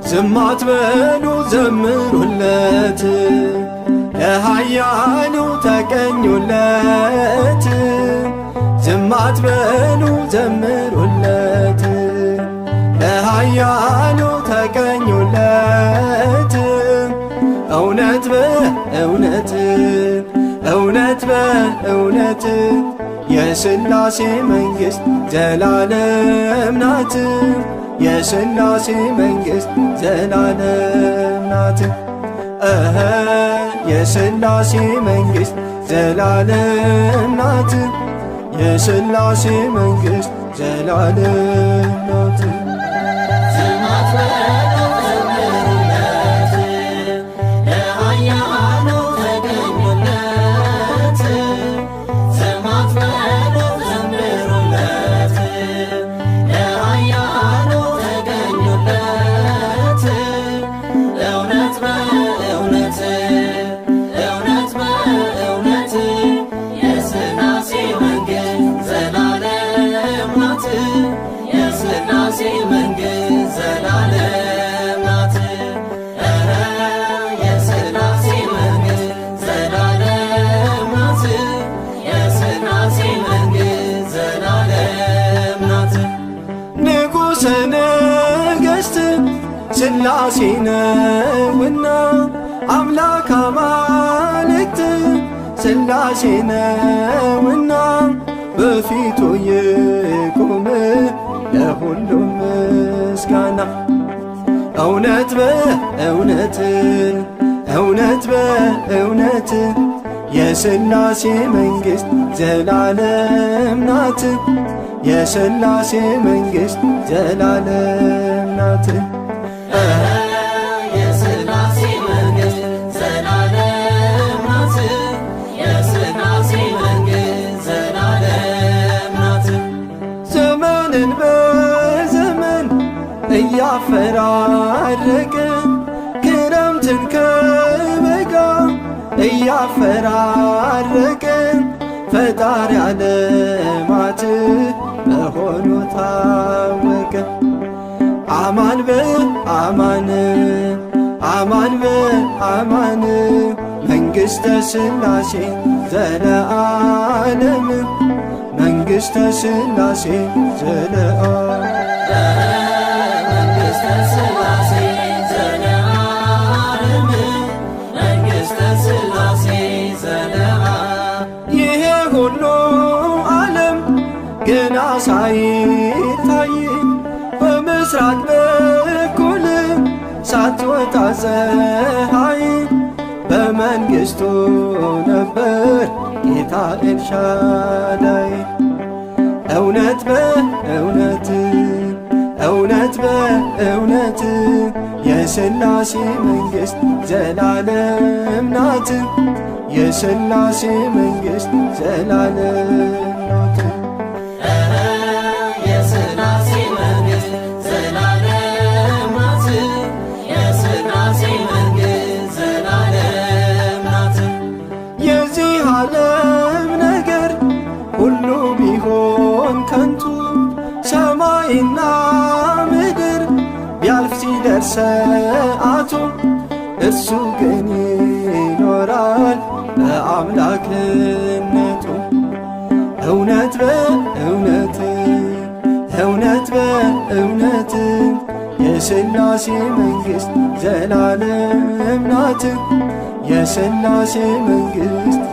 ዝም አትበሉ ዘምሩለት፣ ለኃያሉ ተቀኙለት። ዝም አትበሉ ዘምሩለት፣ ለኃያሉ ተቀኙለት። እውነት በእውነት እውነት በእውነት የሥላሴ መንግሥት ዘላለም ናት። የሥላሴ መንግሥት ዘላለም ናት። የሥላሴ መንግሥት ዘላለም ናት። የሥላሴ መንግሥት ዘላለም ናት። ሥላሴ ነውና አምላክ አማልክት ሥላሴ ነውና በፊቱ ይቁም ለሁሉም ምስጋና። እውነት በእውነት እውነት በእውነት የሥላሴ መንግሥት ዘላለም ናት። የሥላሴ መንግሥት ዘላለም ናት። የሥላሴ መንግሥት ዘላለም ናት። የሥላሴ መንግሥት ዘላለም ናት። ዘመንን በዘመን እያፈራረቀ ክረምትን ከበጋ እያፈራረቀ ፈጣሪ ዓለማት መሆኑ ታወቀ። አማን በአማን አማን በአማን መንግሥተ ሥላሴ ዘለዓለም መንግሥተ ሥላሴ ዘለዓለም መንግሥተ ሥላሴ ዘለዓለም መንግሥተ ሥላሴ ዘለዓለም። ይሄ ሁሉ ዓለም ገና ሳይታይ በምስራቅ በኩል ሳትወጣ ፀሐይ በመንግሥቱ ነበር ጌታ ኤልሻዳይ። እውነት በእውነት እውነት በእውነት የሥላሴ መንግሥት ዘላለም ናት። የሥላሴ መንግሥት ዘላለም ናት። የሥላሴ መንግሥት ዘላለም ናት። የሥላሴ መንግሥት ዘላለም ናት። የዚህ ዓለም ነገር ሁሉ ቢሆን ከንቱ ሰማይና ምድር ቢያልፍ ሲደርስ ሰዓቱ እሱ ግን ይኖራል በአምላክነቱ። እውነት በእውነት እውነት በእውነት የሥላሴ መንግሥት ዘላለም ናት። የሥላሴ መንግሥት